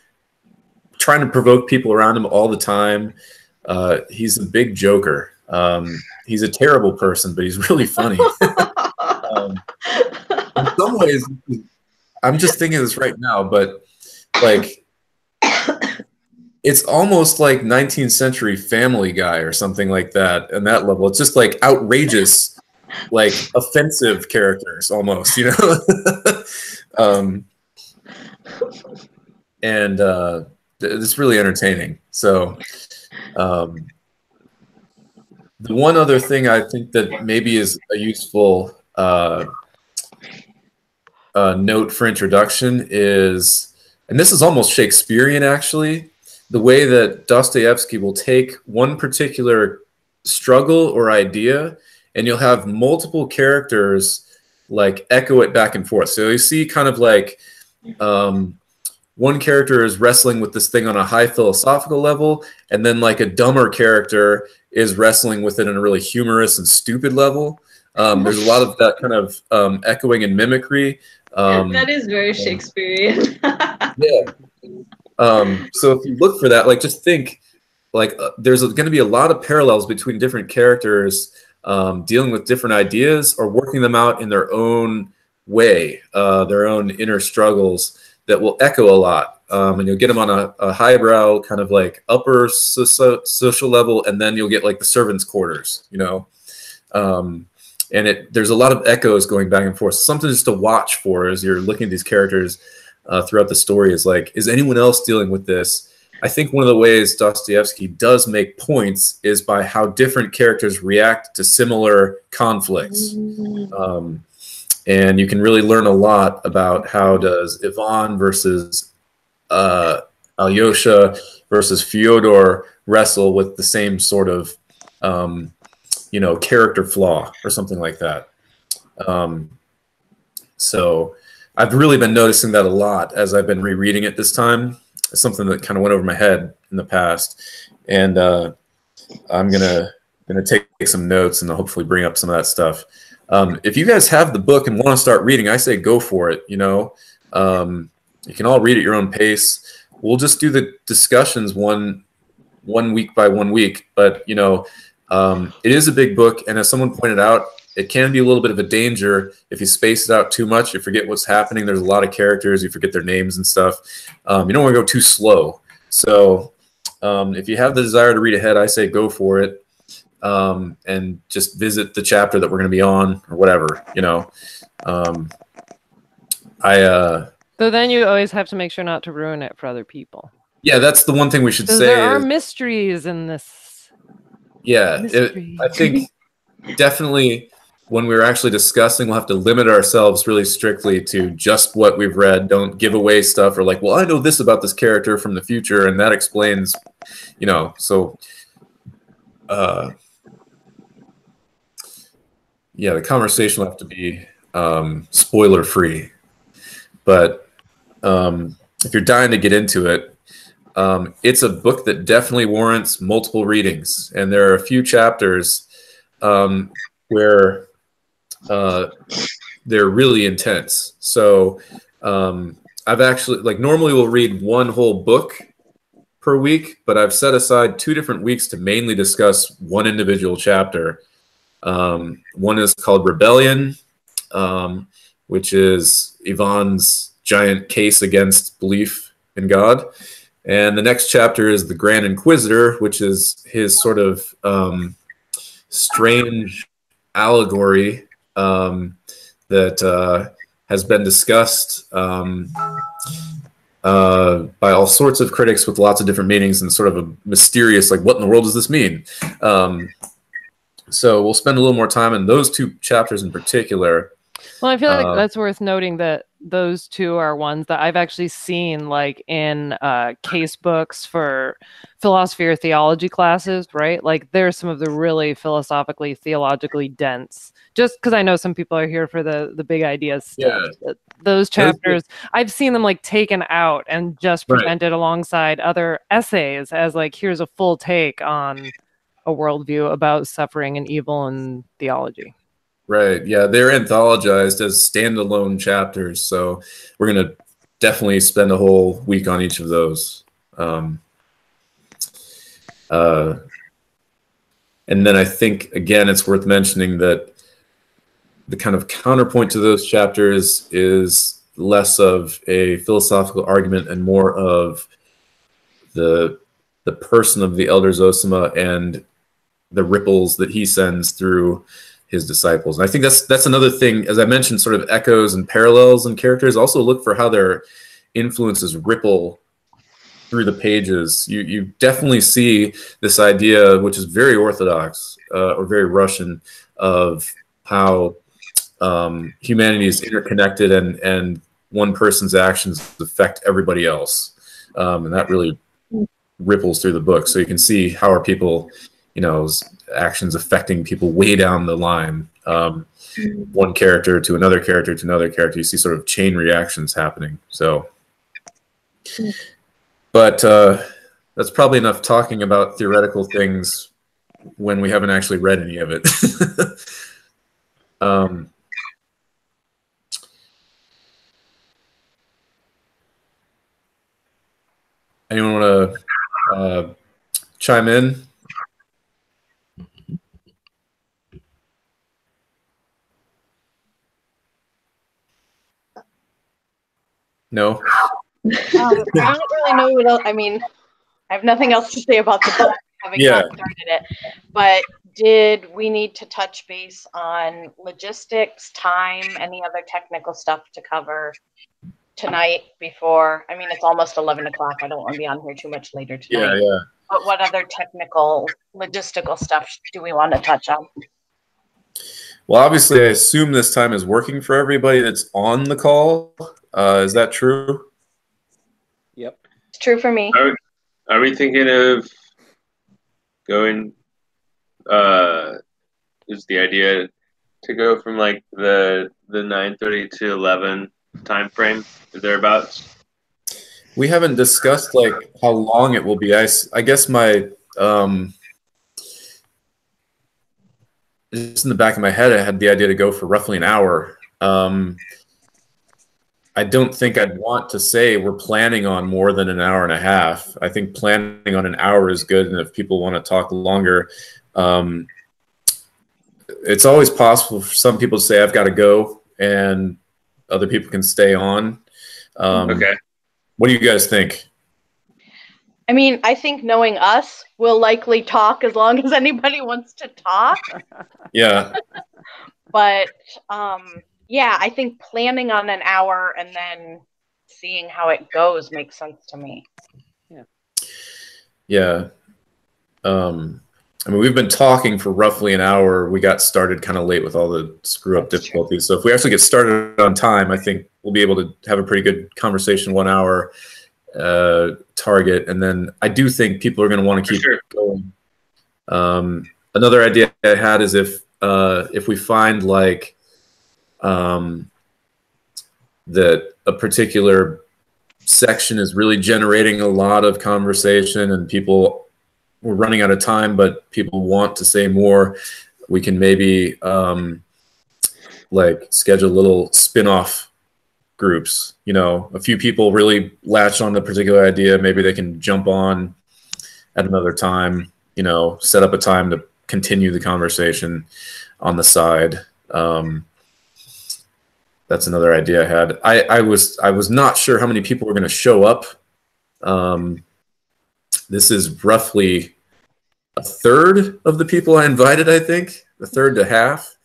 trying to provoke people around him all the time. He's a big joker. He's a terrible person, but he's really funny. In some ways, I'm just thinking this right now, but, like, it's almost like 19th century Family Guy or something like that. And that level, it's just like outrageous, like offensive characters almost, you know. And it's really entertaining. So the one other thing I think that maybe is a useful note for introduction is, and this is almost Shakespearean actually, the way that Dostoevsky will take one particular struggle or idea, and you'll have multiple characters, like, echo it back and forth. So you see kind of like one character is wrestling with this thing on a high philosophical level, and then, like, a dumber character is wrestling with it in a really humorous and stupid level. There's a lot of that kind of echoing and mimicry. That is very Shakespearean. Yeah. So if you look for that, like, just think, like, there's going to be a lot of parallels between different characters dealing with different ideas or working them out in their own way, their own inner struggles that will echo a lot. And you'll get them on a highbrow kind of, like, upper social level, and then you'll get, like, the servants' quarters, you know. And there's a lot of echoes going back and forth. Something just to watch for as you're looking at these characters throughout the story is, like, is anyone else dealing with this? I think one of the ways Dostoevsky does make points is by how different characters react to similar conflicts. And you can really learn a lot about how does Ivan versus Alyosha versus Fyodor wrestle with the same sort of you know, character flaw or something like that. So I've really been noticing that a lot as I've been rereading it this time. It's something that kind of went over my head in the past. And I'm going to going to take some notes and hopefully bring up some of that stuff. If you guys have the book and want to start reading, I say go for it. You know, you can all read at your own pace. We'll just do the discussions one week by 1 week. But, you know, it is a big book. And as someone pointed out, it can be a little bit of a danger if you space it out too much. You forget what's happening. There's a lot of characters. You forget their names and stuff. You don't want to go too slow. So if you have the desire to read ahead, I say go for it. And just visit the chapter that we're going to be on or whatever, you know. So then you always have to make sure not to ruin it for other people. Yeah, that's the one thing we should say. There are mysteries in this. Yeah, I think definitely when we're actually discussing, we'll have to limit ourselves really strictly to just what we've read. Don't give away stuff or like, well, I know this about this character from the future, and that explains, you know. So, yeah, the conversation will have to be spoiler free. But if you're dying to get into it, it's a book that definitely warrants multiple readings, and there are a few chapters where they're really intense. So I've actually, like, normally we'll read one whole book per week, but I've set aside 2 different weeks to mainly discuss one individual chapter. One is called Rebellion, which is Ivan's giant case against belief in God. And the next chapter is the Grand Inquisitor, which is his sort of strange allegory that has been discussed by all sorts of critics with lots of different meanings and sort of a mysterious, like, what in the world does this mean? So we'll spend a little more time in those 2 chapters in particular. Well, I feel like that's worth noting that those 2 are ones that I've actually seen, like, in case books for philosophy or theology classes, right? Like, there's some of the really philosophically, theologically dense, just because I know some people are here for the big ideas stuff. Yeah. Those chapters, I've seen them, like, taken out and just presented alongside other essays as, like, here's a full take on a worldview about suffering and evil and theology. Right. Yeah, they're anthologized as standalone chapters, so we're going to definitely spend a whole week on each of those. And then I think, again, it's worth mentioning that the kind of counterpoint to those chapters is less of a philosophical argument and more of the person of the Elder Zosima and the ripples that he sends through his disciples. And I think that's another thing, as I mentioned, sort of echoes and parallels in characters. Also look for how their influences ripple through the pages. You definitely see this idea, which is very Orthodox or very Russian, of how humanity is interconnected and one person's actions affect everybody else. And that really ripples through the book. So you can see how are people, you know, actions affecting people way down the line. One character to another character to another character. You see sort of chain reactions happening. So, but that's probably enough talking about theoretical things when we haven't actually read any of it. Anyone want to chime in? No. I don't really know what else. I mean, I have nothing else to say about the book, having not started it. But did we need to touch base on logistics, time, any other technical stuff to cover tonight before? I mean, it's almost 11 o'clock. I don't want to be on here too much later tonight. Yeah. But what other technical, logistical stuff do we want to touch on? Well, obviously, I assume this time is working for everybody that's on the call. Is that true? Yep. It's true for me. Are we thinking of going, is the idea to go from like the 9:30 to 11 time frame, thereabouts? We haven't discussed like how long it will be. I guess my just in the back of my head, I had the idea to go for roughly an hour. I don't think I'd want to say we're planning on more than an hour and a half. I think planning on an hour is good, and if people want to talk longer, it's always possible for some people to say, I've got to go, and other people can stay on. Okay. What do you guys think? I mean, I think knowing us, we'll likely talk as long as anybody wants to talk. Yeah. But yeah, I think planning on an hour and then seeing how it goes makes sense to me. Yeah. I mean, we've been talking for roughly an hour. We got started kind of late with all the screw-up difficulties. So if we actually get started on time, I think we'll be able to have a pretty good conversation, 1 hour target. And then I do think people are going to want to keep going. Another idea I had is if we find like that a particular section is really generating a lot of conversation and we're running out of time, but people want to say more, we can maybe like schedule little spin-off groups. You know, a few people really latch on the particular idea, maybe they can jump on at another time, you know, set up a time to continue the conversation on the side. That's another idea I had. I was not sure how many people were going to show up. This is roughly a third of the people I invited, I think, a third to half.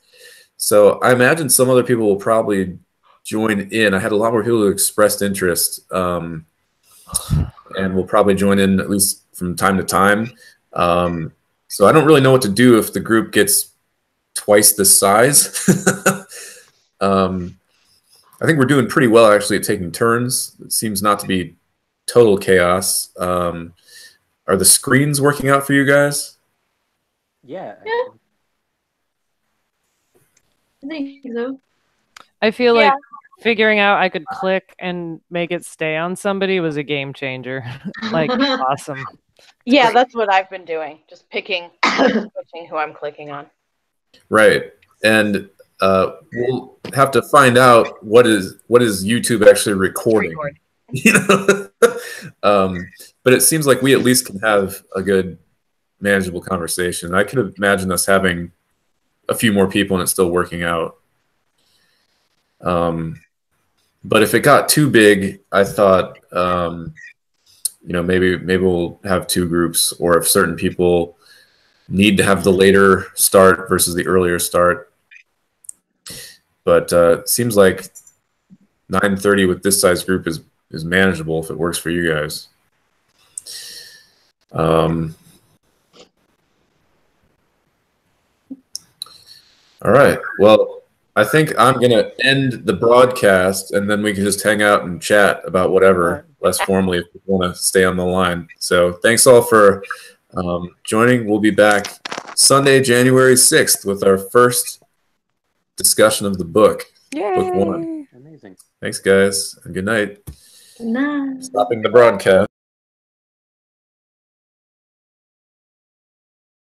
So I imagine some other people will probably join in. I had a lot more people who expressed interest, and will probably join in at least from time to time. So I don't really know what to do if the group gets twice the size. I think we're doing pretty well actually at taking turns. It seems not to be total chaos. Are the screens working out for you guys? Yeah. I think so. I feel like figuring out I could click and make it stay on somebody was a game changer. Like, awesome. Yeah, that's what I've been doing. Just switching who I'm clicking on. Right. And we'll have to find out what is YouTube actually recording. You know? But it seems like we at least can have a good, manageable conversation. I could imagine us having a few more people and it's still working out. But if it got too big, I thought, you know, maybe we'll have two groups, or if certain people need to have the later start versus the earlier start. But it seems like 9:30 with this size group is manageable if it works for you guys. All right. Well, I think I'm going to end the broadcast, and then we can just hang out and chat about whatever less formally if you want to stay on the line. So thanks all for joining. We'll be back Sunday, January 6th with our first discussion of the book, Book 1. Amazing. Thanks, guys, and good night. Good night. Stopping the broadcast.